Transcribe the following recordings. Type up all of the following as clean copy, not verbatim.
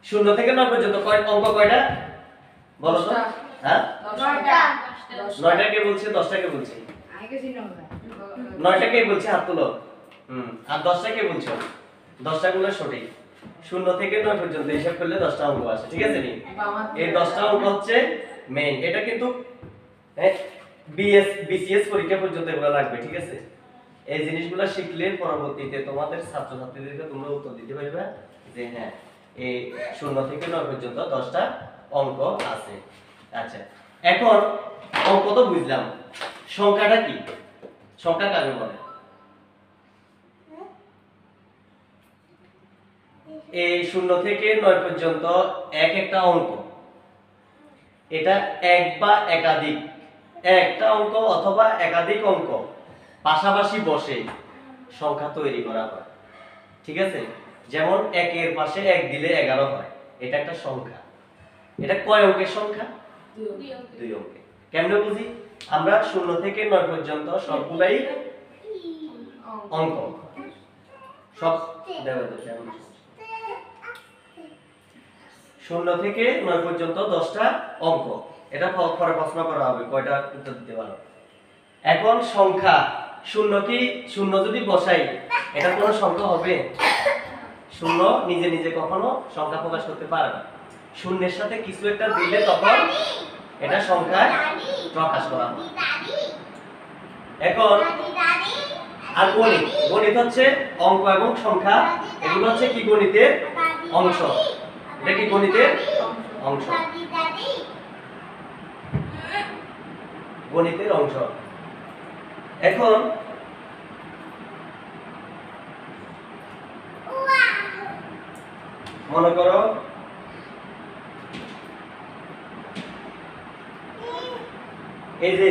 শূন্য থেকে 9 পর্যন্ত অঙ্ক কয়টা বলো তো? হ্যাঁ 9টা। 9টা কে বলছে 10টা কে বলছে? 9টা কে বলছে হাত তুলো। আর 10টা কে বলছো? 10টা গুলো সঠিক। শূন্য থেকে 9 পর্যন্ত হিসাব করলে 10টা অঙ্ক আসে, ঠিক আছে নি? এই 10টা অঙ্ক হচ্ছে মেইন। এটা কিন্তু বিসিএস পরীক্ষা পর্যন্ত এগুলো লাগবে, ঠিক আছে? এই জিনিসগুলো শিখলে পরবর্তীতে তোমাদের ছাত্রছাত্রীদেরকে তোমরা উত্তর দিতে পারবে যে হ্যাঁ এই শূন্য থেকে 9 পর্যন্ত 10টা অঙ্ক আছে। আচ্ছা, এখন অঙ্ক তো বুঝলাম, সংখ্যাটা কি? সংখ্যা কাকে বলে? এই শূন্য থেকে 9 পর্যন্ত এক একটা অঙ্ক, এটা এক বা একাধিক একটা অঙ্ক অথবা একাধিক অঙ্ক পাশাপাশি বসে সংখ্যা তৈরি করা হয়, ঠিক আছে? যেমন 1 এর পাশে 1 দিলে 11 হয়, এটা একটা সংখ্যা। এটা কয় অঙ্কের সংখ্যা? 2 অঙ্কের। কেমনে বুঝি? আমরা শূন্য থেকে 9 পর্যন্ত সবগুলাই অঙ্ক, সব দেওয়া যাচ্ছে। শূন্য থেকে 9 পর্যন্ত 10টা অঙ্ক, এটা পরে প্রশ্ন করা হবে কয়টা উত্তর দিতে পারো। এখন সংখ্যা শূন্য যদি বসাই এটা কোনো সংখ্যা হবে? শূন্য নিজে নিজে কখনো সংখ্যা প্রকাশ করতে পারে না, শূন্যের সাথে কিছু একটা দিলে তখন এটা সংখ্যায় প্রকাশ করা হয়। এখন আর গণিত হচ্ছে অঙ্ক এবং সংখ্যা, এগুলো হচ্ছে কি গণিতের অংশ। এটা কি গণিতের অংশ, গণিতের অংশ। এখন মনে করো এই যে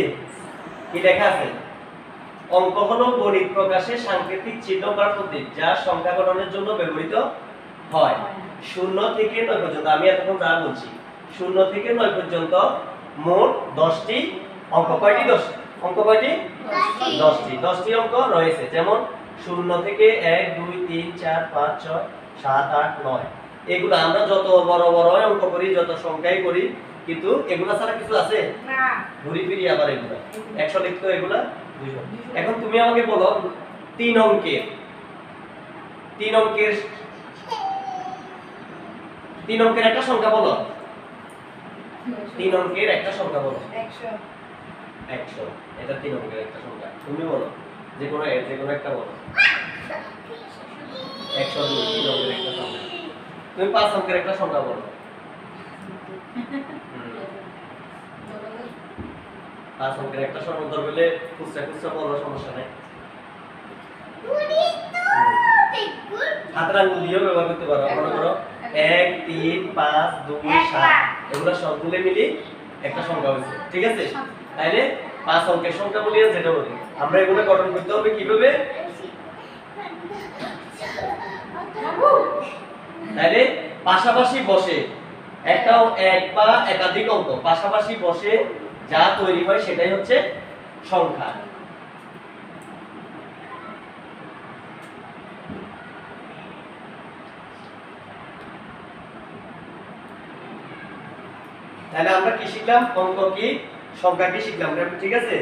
কি লেখা আছে, অঙ্ক হলো গণিত প্রকাশে সাংকেতিক চিহ্ন বা প্রতীক যা সংখ্যা গঠনের জন্য ব্যবহৃত হয়। শূন্য থেকে 9 পর্যন্ত, আমি এতক্ষণ যা বলছি, শূন্য থেকে 9 পর্যন্ত মোট 10টি অঙ্ক। কয়টি? 10 অঙ্ক কয়টি? 10টি। 10টি অঙ্ক রয়েছে, যেমন শূন্য থেকে 1 2 3 4 5 6 7 8 9। এগুলো আমরা যত বড় বড় অঙ্ক করি, যত সংখ্যাই করি, কিন্তু এগুলা ছাড়া কিছু আছে না। ঘুরি ফিরি আবার এগুলা 100 লিখতে এগুলা 200। এখন তুমি আমাকে বলো 3 অঙ্কের একটা সংখ্যা বলো। 3 অঙ্কের একটা সংখ্যা বলো। 100। এটা 3 অঙ্কের একটা সংখ্যা, তুমি বলো যে কোনো একটা বলো। 102 3 অঙ্কের একটা সংখ্যা। তুমি 5 অঙ্কের একটা সংখ্যা বলো। 5 অঙ্কের একটা সংখ্যা ধরলে খুচরা বলো, সমস্যা নাই। হাতের আঙ্গুল দিয়েও ব্যবহার করতে পারো। মনে করো 1 3 5 2 7, এগুলো সবগুলো মিলি একটা সংখ্যা হয়েছে, ঠিক আছে? তাইলে 5 অঙ্কের সংখ্যা বলি যেটা বলি আমরা, এগুলো গঠন করতে হবে কিভাবে? তাইলে পাশাপাশি বসে একটা এক বা একাধিক অঙ্ক পাশাপাশি বসে যা তৈরি হয় সেটাই হচ্ছে সংখ্যা। তাহলে আমরা কি শিখলাম? অঙ্ক কি, সংখ্যা কি শিখলাম, ঠিক আছে?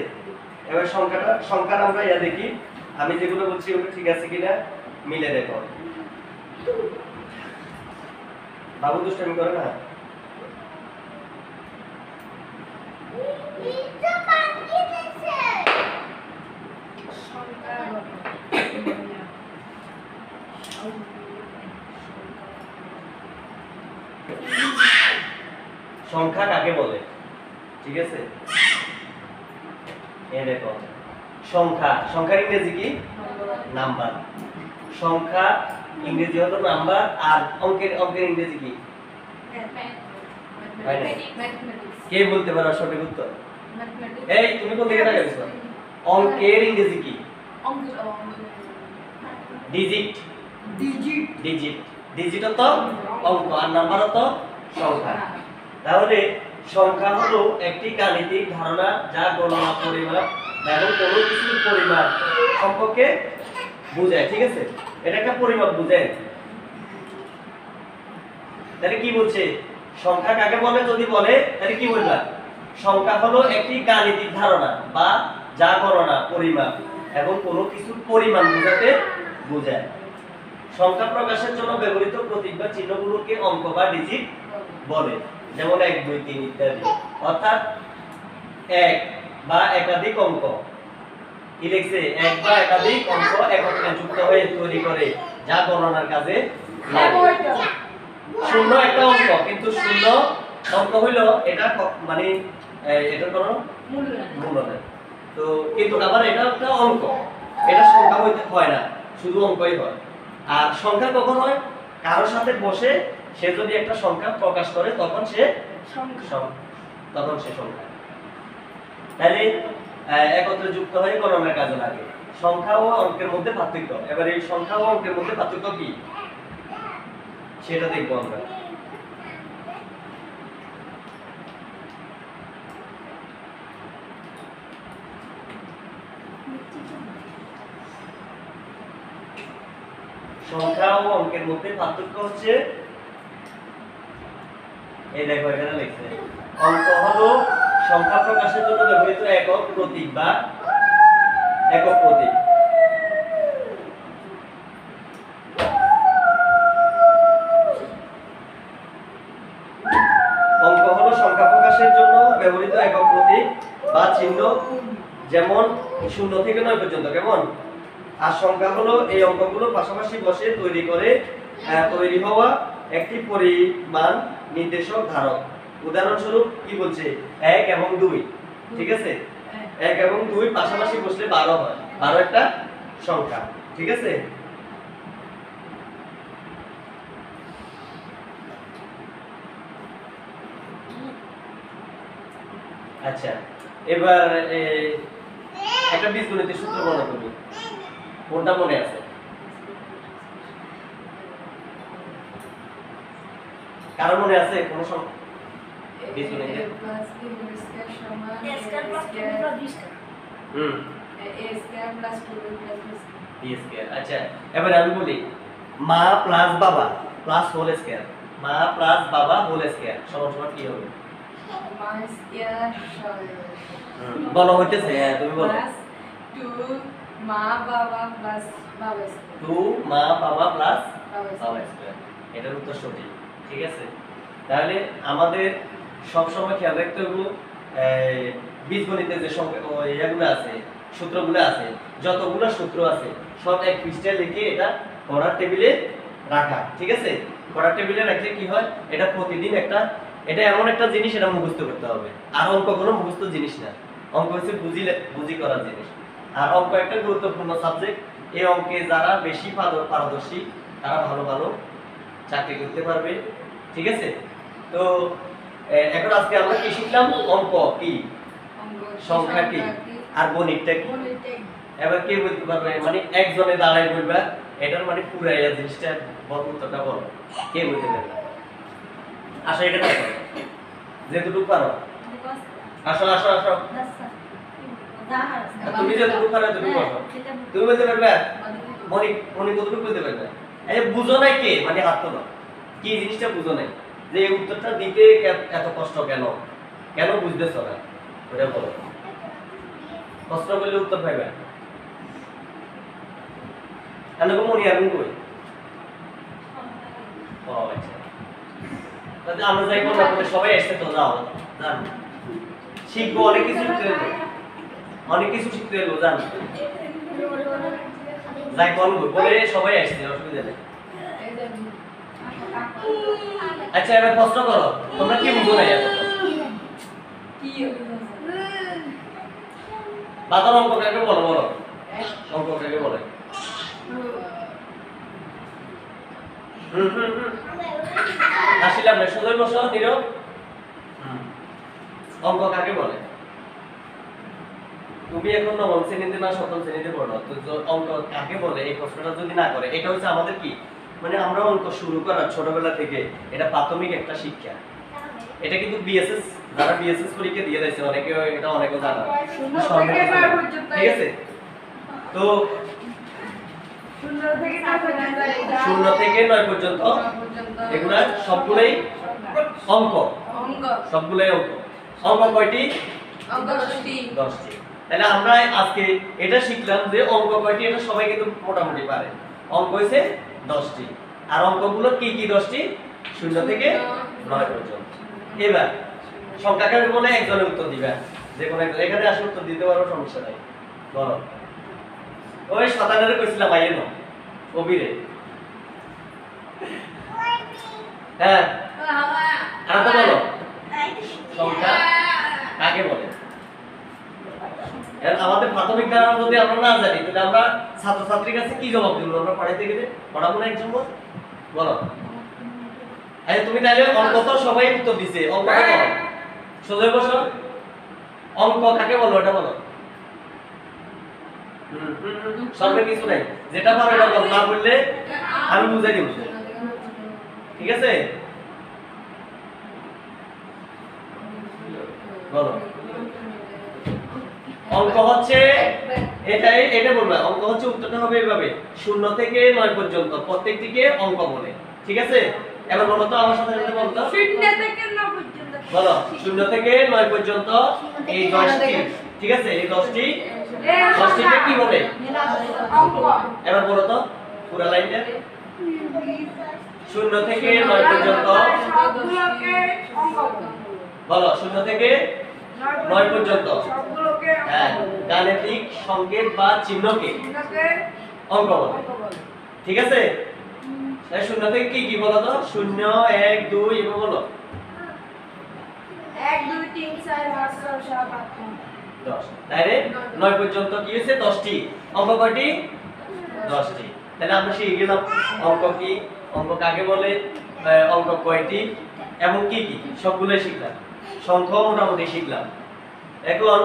এবার সংখ্যাটা আমরা দেখি, আমি যেগুলো বলছি ওগুলো ঠিক আছে কিনা মিলে দেখো। বাবু দুষ্টামি করে না। সংখ্যা কাকে বলে, ঠিক আছে? এই দেখো সংখ্যার ইংরেজি কি? নাম্বার। সংখ্যা ইংরেজি হলো নাম্বার, আর অঙ্কের ইংরেজি কি? কে বলতে পারো সঠিক উত্তর? এই তুমি কোন দিকে তাকাইছো? অঙ্কের ইংরেজি কি? ডিজিট। ডিজিট তো অঙ্ক, আর নাম্বার তো সংখ্যা। তাহলে সংখ্যা হলো একটি গাণিতিক ধারণা যা গণনা, পরিমাপ এবং কোনো কিছুর পরিমাণ সম্পর্কে বোঝায়, ঠিক আছে? এটা একটা পরিমাপ বোঝায়। তাহলে কি বলছে, সংখ্যা কাকে বলে যদি বলে তাহলে কি বলবা, সংখ্যা হলো একটি গাণিতিক ধারণা বা যা গণনা, পরিমাপ এবং কোনো কিছুর পরিমাণ বোঝাতে বোঝায়। সংখ্যা প্রকাশের জন্য ব্যবহৃত প্রতীক বা চিহ্নগুলোকে অঙ্ক বা ডিজিট বলে, যেমন 1 2 3 ইত্যাদি। অর্থাৎ এক বা একাধিক অঙ্ক, কি লিখছে, এক বা একাধিক অঙ্ক একত্রে যুক্ত হয়ে তৈরি করে যা গণনার কাজে লাগে। শূন্য একটা অঙ্ক, কিন্তু শূন্য অঙ্ক হইলো এটা মানে এটার কোনো মূল্য নেই। তো কিন্তু আবার এটা একটা অঙ্ক, এটা সংখ্যা হইতে হয় না, শুধু অঙ্কই হয়। আর সংখ্যা কখন হয়, কারোর সাথে বসে সে যদি একটা সংখ্যা প্রকাশ করে তখন সে সংখ্যা। তাহলে একত্রে যুক্ত হয়ে গণনার কাজে লাগে। সংখ্যা ও অঙ্কের মধ্যে পার্থক্য, এবার এই সংখ্যা ও অঙ্কের মধ্যে পার্থক্য কি সেটা দেখবো আমরা। সংখ্যা ও অঙ্কের মধ্যে পার্থক্য হচ্ছে, এই দেখো এখানে লিখছে, অঙ্ক হলো সংখ্যা প্রকাশের জন্য ব্যবহৃত একক প্রতীক বা একক প্রতীক। অঙ্ক হলো সংখ্যা প্রকাশের জন্য ব্যবহৃত একক প্রতীক বা চিহ্ন, যেমন 0 থেকে 9 পর্যন্ত, কেমন? আর সংখ্যা হলো এই অঙ্কগুলো পাশাপাশি বসে তৈরি হওয়া একটি পরিমাণ নির্দেশক ধারক। উদাহরণস্বরূপ কি বলছে, 1 এবং 2, ঠিক আছে? 1 এবং 2 পাশাপাশি বসলে 12 হয়, 12 একটা সংখ্যা, ঠিক আছে? আচ্ছা, এবার একটা বীজগণিতের সূত্র বর্ণনা করবি, কোনটা মনে আছে? কারো মনে আছে কোন বীজগণিতে? আচ্ছা, এবার আমি বলি, মা প্লাস বাবা প্লাস হোল স্কয়ার, মা প্লাস বাবা হোল স্কয়ার সমান সমান কি হবে? মা স্কয়ার বলো হইতেছে, তুমি বলো। 2 মা বাবা প্লাস বাবা স্কয়ার, 2 মা বাবা প্লাস বাবা বাবা স্কয়ার, এটার উত্তর সঠিক, ঠিক আছে? তাহলে আমাদের সব সময় খেয়াল রাখতে হবে বীজগণিতের যে সংখ্যাগুলো আছে, সূত্রগুলো আছে, যতগুলো সূত্র আছে সব এক পৃষ্ঠায় লিখে এটা পড়ার টেবিলে রাখা, ঠিক আছে? পড়ার টেবিলে রাখলে কি হয়, এটা প্রতিদিন এটা এমন একটা জিনিস, এটা মুখস্থ করতে হবে। আর অঙ্ক কোনো মুখস্থ জিনিস না, অঙ্ক হচ্ছে বুঝি করার জিনিস। আর অঙ্ক একটা গুরুত্বপূর্ণ সাবজেক্ট, এই অঙ্কে যারা বেশি পারদর্শী তারা ভালো ভালো চাকরি করতে পারবে, ঠিক আছে? তো এখন আজকে আমরা কি শিখলাম, অঙ্ক কি, সংখ্যা কি, আর গণিতটা কি। এবার কে বলতে পারবে, মানে একজনে দাঁড়ায় বলবা এটার মানে পুরো এই জিনিসটা উত্তরটা বলো, কে বলতে পারবে? আসো এটা করো, যেটুকু পারো, আসো আসো আসো, তুমি যেটুকু পারো তুমি বলো, তুমি বলতে পারবে? মনি কতটুকু বলতে পারবে? এই বুঝো নাই কে, মানে হাত তোলো, কি জিনিসটা বুঝো নাই, যে এই উত্তরটা দিতে এত কষ্ট কেন, কেন বুঝতেছো না, ওটা বলো। কষ্ট করলে উত্তর পাইবে, কেন গো মনি আগুন কই? ও আচ্ছা, তাহলে আমরা যাই কোন না সবাই আসতে তো যাও, জান শিখবো, অনেক কিছু শিখতে হবে, অনেক কিছু শিখতে হবে, জান যাই কোন বলে সবাই আসতে, অসুবিধা নেই। আচ্ছা, এবার প্রশ্ন করো, তোমরা কি বুঝো না এত? কি বাতার অঙ্ক কাকে বলো, বলো অঙ্ক কাকে বলে? আসিলাম না, সুন্দর বসো নীরব। অঙ্ক কাকে বলে? তুমি এখন নবম শ্রেণীতে না সপ্তম শ্রেণীতে পড়ো, তো অঙ্ক কাকে বলে এই প্রশ্নটা যদি না করে, এটা হচ্ছে আমাদের কি, মানে আমরা অঙ্ক শুরু করার ছোটবেলা থেকে এটা প্রাথমিক একটা শিক্ষা। এটা কিন্তু বিএসএস, যারা বিএসএস পরীক্ষা দিয়ে দিয়েছে অনেকে, এটা অনেকে জানা, ঠিক আছে? তো শূন্য থেকে 9 পর্যন্ত এগুলা সবগুলোই অঙ্ক, সবগুলোই অঙ্ক। অঙ্ক কয়টি? 10টি। তাহলে আমরা আজকে এটা শিখলাম যে অঙ্ক কয়টি, এটা সবাই কিন্তু মোটামুটি পারে। অঙ্ক হইছে 10টি। আর অঙ্কগুলো কি কি 10টি? 0 থেকে 9 পর্যন্ত। এবার সংখ্যা কাকে বলে? একজনের উত্তর দিবা, যে কোনো একজন। এখানে আসলে উত্তর দিতে পারো, সমস্যা নাই। বলো। ওই 57 কইছিলাম আইয়ে না কবিরে। হ্যাঁ, আর তো বলো সংখ্যা কাকে বলে? আমাদের প্রাথমিক ধারণা যদি আমরা না জানি, তাহলে আমরা ছাত্রছাত্রীর কাছে কি জবাব দিব? আমরা পড়াইতে গেলে পড়াবো না একজন? বলো। আরে তুমি তাহলে অঙ্ক তো সবাই উত্তর দিছে, অঙ্কটা বলো। সোজা বসো। অঙ্ক কাকে বলো এটা বলো। সঙ্গে কিছু নাই, যেটা পারো এটা বলো, না বললে আমি বুঝাই দিব। ঠিক আছে, বলো। অঙ্ক হচ্ছে এটা বলবা। অঙ্ক হচ্ছে উত্তরটা হবে এইভাবে, 0 থেকে 9 পর্যন্ত প্রত্যেকটিকে অঙ্ক বলে। ঠিক আছে, এবার বলো তো আমার সাথে সাথে বলো তো। 0 থেকে 9 পর্যন্ত। বলো 0 থেকে 9 পর্যন্ত এই 10টি। ঠিক আছে, এই 10টি 10টিকে কি বলে? অঙ্ক। এবার বলো তো পুরো লাইনটা। 0 থেকে 9 পর্যন্ত সবগুলোকে অঙ্ক বলে। বলো 0 থেকে 9 পর্যন্ত সবগুলোকে হ্যাঁ, গাণিতিক সংকেত বা চিহ্নকে অঙ্ক বলে। ঠিক আছে, তাই 0 থেকে কি কি বলো তো? 0 1 2 এভাবে বলো। 1 2 3 4 5 6 7 8 10। তাইলে 9 পর্যন্ত কি হয়েছে? 10টি। অঙ্ক কয়টি? 10টি। তাহলে আমরা শিখে গেলাম অঙ্ক কি, অঙ্ক কাকে বলে, অঙ্ক কয়টি এবং কি কি, সবগুলোই শিখলাম। সংখ্যা মোটামুটি শিখলাম। এখন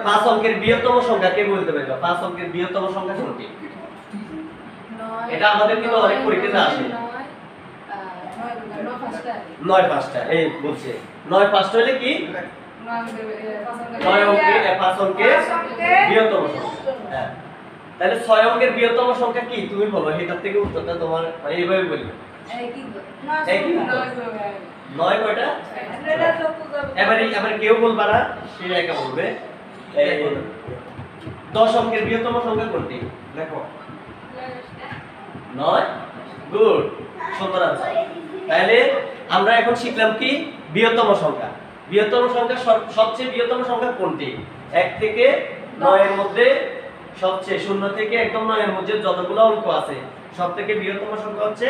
5 অঙ্কের বৃহত্তম সংখ্যা কে বলতে পারবে? 5 অঙ্কের বৃহত্তম সংখ্যা কোনটি? এটা আমাদের কিন্তু অনেক পরীক্ষাতে আসে। 9 5টা। এই বলছে 9 5টা হলে কি? 9 অঙ্কের 5 অঙ্কের বৃহত্তম সংখ্যা। হ্যাঁ, তাহলে 6 অঙ্কের বৃহত্তম সংখ্যা কি? তুমি বলো, এটার থেকে উত্তরটা তোমার মানে এইভাবে বলবে। একই 9 কয়টা? এবারে কেউ বলবা না, সে একা বলবে। 10 অঙ্কের বৃহত্তম সংখ্যা কোনটি? দেখো 9। গুড, সুন্দর আনসার। তাহলে আমরা এখন শিখলাম কি? বৃহত্তম সংখ্যা। বৃহত্তম সংখ্যা সবচেয়ে বৃহত্তম সংখ্যা কোনটি? 1 থেকে 9 এর মধ্যে সবচেয়ে 0 থেকে একদম 9 এর মধ্যে যতগুলো অঙ্ক আছে সবথেকে বৃহত্তম সংখ্যা হচ্ছে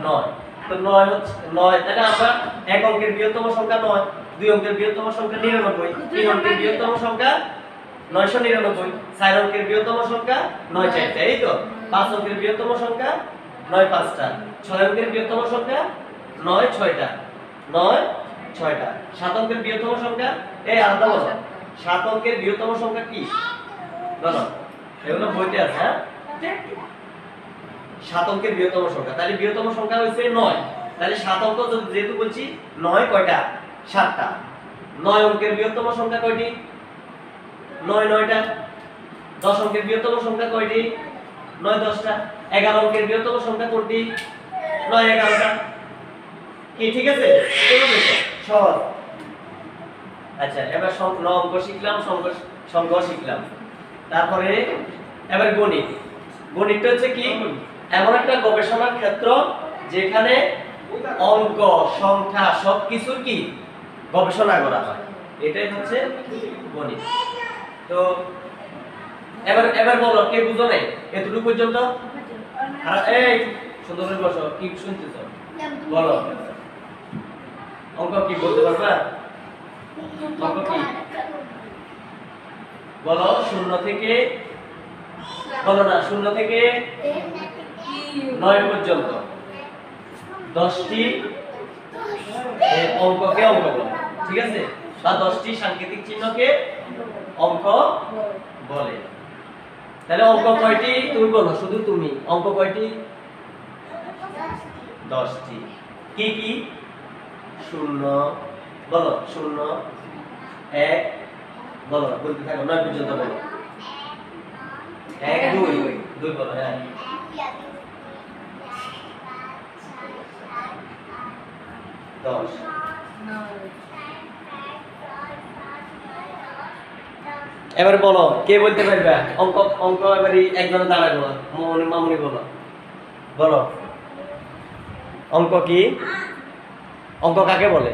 9। তো 9 হচ্ছে 9। তাহলে আমরা 1 অঙ্কের বৃহত্তম সংখ্যা 9, 2 অঙ্কের বৃহত্তম সংখ্যা 99, 3 অঙ্কের বৃহত্তম সংখ্যা 999, 4 অঙ্কের বৃহত্তম সংখ্যা 9 4টা। এই তো 5 অঙ্কের বৃহত্তম সংখ্যা 9 5টা, 6 অঙ্কের বৃহত্তম সংখ্যা 9 6টা, 9 6টা। 7 অঙ্কের বৃহত্তম সংখ্যা এই আলাদা বলো। 7 অঙ্কের বৃহত্তম সংখ্যা কি বলো? এগুলো বইতে আছে। হ্যাঁ, 7 অঙ্কের বৃহত্তম সংখ্যা। তাহলে বৃহত্তম সংখ্যা হইছে 9। তাহলে 7 অঙ্ক যেহেতু বলছি 9 কয়টা? 7টা। 9 অঙ্কের বৃহত্তম সংখ্যা কয়টি? 9 9টা। 10 অঙ্কের বৃহত্তম সংখ্যা কয়টি? 9 10টা। 11 অঙ্কের বৃহত্তম সংখ্যা কোনটি? 9 11টা। কি ঠিক আছে? সহজ। আচ্ছা, এবার অঙ্ক শিখলাম, সংখ্যা শিখলাম। তারপরে এবার গণিত। গণিতটা হচ্ছে কি? এমন একটা গবেষণার ক্ষেত্র যেখানে অঙ্ক সংখ্যা সবকিছুর কি গবেষণা করা হয়, এটাই হচ্ছে গণিত। তো এবার বলো, কে বুঝো নাই এতটুকু পর্যন্ত? আর এই সুন্দর করে বসো, কি শুনতেছো বলো। অঙ্ক কি বলতে পারবা? অঙ্ক কি বলো? 0 থেকে বলো না, 0 থেকে 9 পর্যন্ত 10টি অঙ্ককে অঙ্ক বলে। ঠিক আছে, বা 10টি সাংকেতিক চিহ্নকে অঙ্ক বলে। তাহলে অঙ্ক কয়টি তুমি বলো, শুধু তুমি। অঙ্ক কয়টি? 10টি। কি কি? 0 বলো, 0 1 বলো, বলতে থাকো 9 পর্যন্ত বলো। 1 2 2 বলো, হ্যাঁ। 10 এবার বলো কে বলতে পারবে? অঙ্ক অঙ্ক এবারে একজনে দাঁড়ায় বলো, মামুনি বলো, বলো অঙ্ক কি? অঙ্ক কাকে বলে?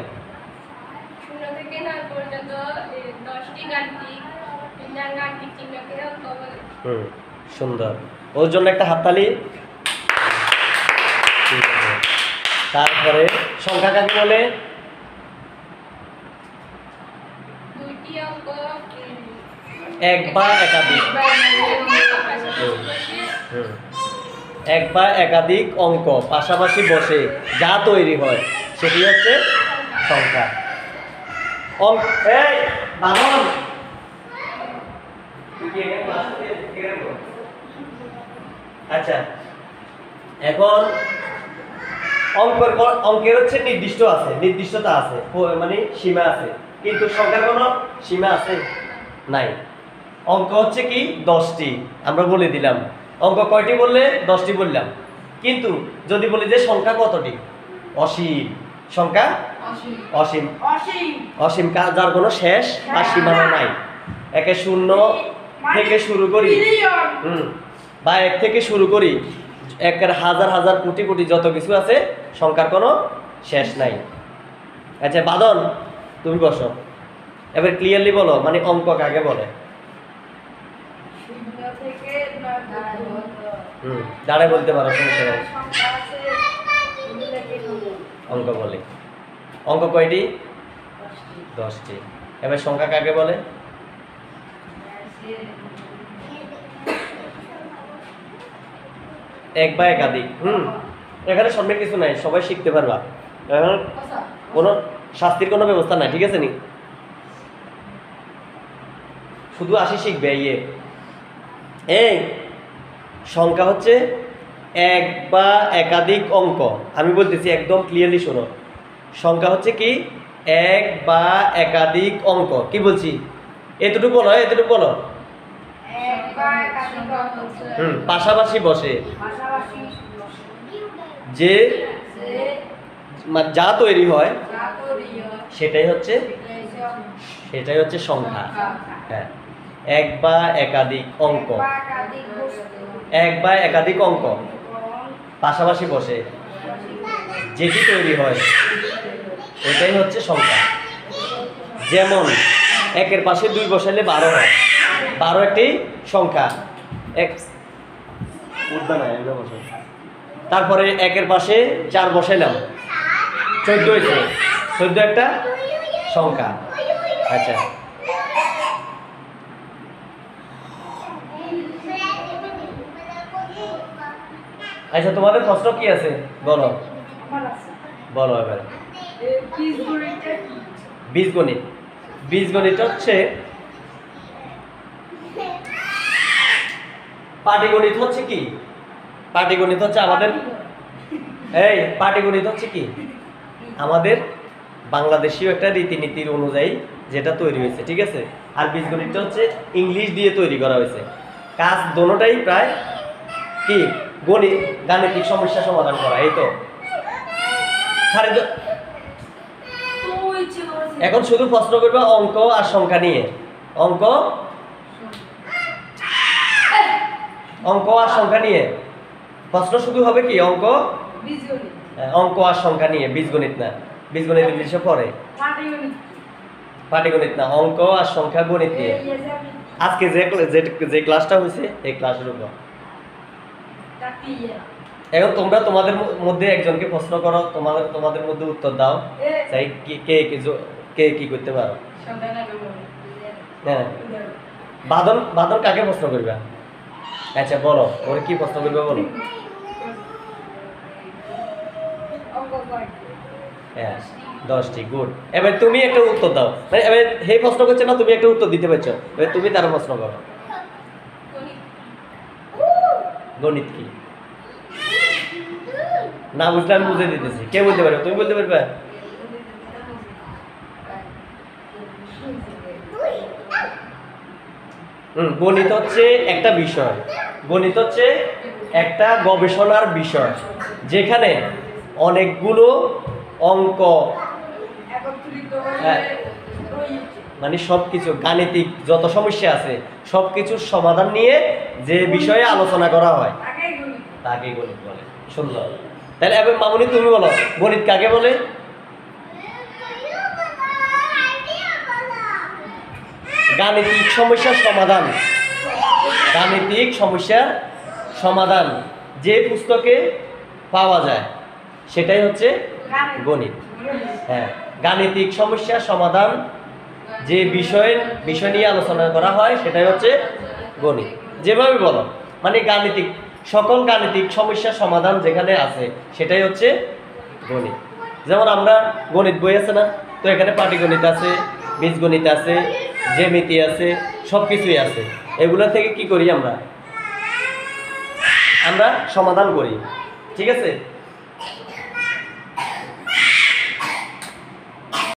0 থেকে 9 পর্যন্ত 10টি গাণিতিক চিহ্নকে অঙ্ক বলে। সুন্দর, ওর জন্য একটা হাততালি। ঠিক আছে, তারপরে সংখ্যা কাকে বলে? 2টি অঙ্ক এক বা একাধিক। এক বা একাধিক অঙ্ক পাশাপাশি বসে যা তৈরি হয় সেটি হচ্ছে সংখ্যা। এই বাঁধন, আচ্ছা এখন অঙ্কের হচ্ছে নির্দিষ্টতা আছে, মানে সীমা আছে, কিন্তু সংখ্যার কোনো সীমা আছে নাই। অঙ্ক হচ্ছে কি 10টি, আমরা বলে দিলাম। অঙ্ক কয়টি বললে? 10টি বললাম। কিন্তু যদি বলি যে সংখ্যা কতটি? অসীম। সংখ্যা অসীম, অসীম যার কোনো শেষ বা সীমানা নাই। একে 0 থেকে শুরু করি, বা 1 থেকে শুরু করি, একের হাজার হাজার কোটি কোটি যত কিছু আছে, সংখ্যার কোনো শেষ নাই। আচ্ছা বাদন, তুমি বসো, এবার ক্লিয়ারলি বলো, মানে অঙ্ক কাকে বলে? 0 থেকে 9 পর্যন্ত দাঁড়ায় বলতে পারো, সমস্যা নেই। অঙ্ক বলে। অঙ্ক কয়টি? 10টি। এবার সংখ্যা কাকে বলে? এক বা একাধিক। এখানে সামনে কিছু নাই, সবাই শিখতে পারবা, কোনো শাস্তির কোনো ব্যবস্থা নাই, ঠিক আছে নি? শুধু আসি শিখবে। এই সংখ্যা হচ্ছে এক বা একাধিক অঙ্ক। আমি বলতেছি একদম ক্লিয়ারলি শোনো, সংখ্যা হচ্ছে কি এক বা একাধিক অঙ্ক। কি বলছি? এতটুকু বলো, এতটুকু বলো। পাশাপাশি বসে যে যা তৈরি হয় সেটাই হচ্ছে সংখ্যা। হ্যাঁ, এক বা একাধিক অঙ্ক, এক বা একাধিক অঙ্ক পাশাপাশি বসে যেটি তৈরি হয় এটাই হচ্ছে সংখ্যা। যেমন 1-এর পাশে 2 বসালে 12 হয়, 12 একটি সংখ্যা। তারপরে 1-এর পাশে 4 বসাইলাম, 14 হয়েছে, 14 একটা সংখ্যা। আচ্ছা আচ্ছা, তোমাদের প্রশ্ন কি আছে বলো, বলো এবার। বীজগণিত। বীজগণিত হচ্ছে পাটিগণিত হচ্ছে কি? পাটিগণিত হচ্ছে আমাদের পাটিগণিত হচ্ছে কি আমাদের বাংলাদেশীয় একটা রীতিনীতির অনুযায়ী যেটা তৈরি হয়েছে, ঠিক আছে? আর বীজগণিতটা হচ্ছে ইংলিশ দিয়ে তৈরি করা হয়েছে। কাজ দোনোটাই প্রায় কি গাণিতিক সমস্যা সমাধান করা। এই তো এখন শুধু প্রশ্ন করবে অঙ্ক আর সংখ্যা নিয়ে। অঙ্ক আর সংখ্যা নিয়ে প্রশ্ন শুধু হবে কি অঙ্ক আর সংখ্যা নিয়ে, বীজগণিত না। বীজগণিত ইংলিশে পড়ে, পাটিগণিত না, অঙ্ক আর সংখ্যা গণিত নিয়ে। আজকে যে ক্লাসটা হয়েছে এই ক্লাসের উপর। এখন তোমরা তোমাদের মধ্যে একজনকে প্রশ্ন করো, তোমাদের মধ্যে উত্তর দাও, চাই কে কি করতে পারো। হ্যাঁ, বাদন কাকে প্রশ্ন করবে? আচ্ছা বলো, ওরে কি প্রশ্ন করবে বলো। হ্যাঁ 10টি, গুড। এবার তুমি একটা উত্তর দাও, মানে এবার হে প্রশ্ন করছে না, তুমি একটা উত্তর দিতে পারছো, এবার তুমি তার প্রশ্ন করো। গণিত কি না বুঝলে আমি বুঝে দিতেছি, কে বলতে পারবে? তুমি বলতে পারবে? গণিত হচ্ছে একটা বিষয়, গণিত হচ্ছে একটা গবেষণার বিষয়, যেখানে অনেকগুলো অঙ্ক, একত্রিত হ্যাঁ, মানে সবকিছু গাণিতিক যত সমস্যা আছে সবকিছুর সমাধান নিয়ে যে বিষয়ে আলোচনা করা হয় তাকে গণিত বলে। সুন্দর। তাহলে এবার মামুনি তুমি বলো, গণিত কাকে বলে? গাণিতিক সমস্যার সমাধান, গাণিতিক সমস্যার সমাধান যে পুস্তকে পাওয়া যায় সেটাই হচ্ছে গণিত। হ্যাঁ, গাণিতিক সমস্যার সমাধান যে বিষয় নিয়ে আলোচনা করা হয় সেটাই হচ্ছে গণিত। যেভাবে বলো, মানে গাণিতিক সকল গাণিতিক সমস্যার সমাধান যেখানে আছে সেটাই হচ্ছে গণিত। যেমন আমরা গণিত বই আছে না, তো এখানে পাটিগণিত আছে, বীজগণিত আছে, জ্যামিতি আছে, সব কিছুই আছে। এগুলো থেকে কি করি আমরা সমাধান করি। ঠিক আছে।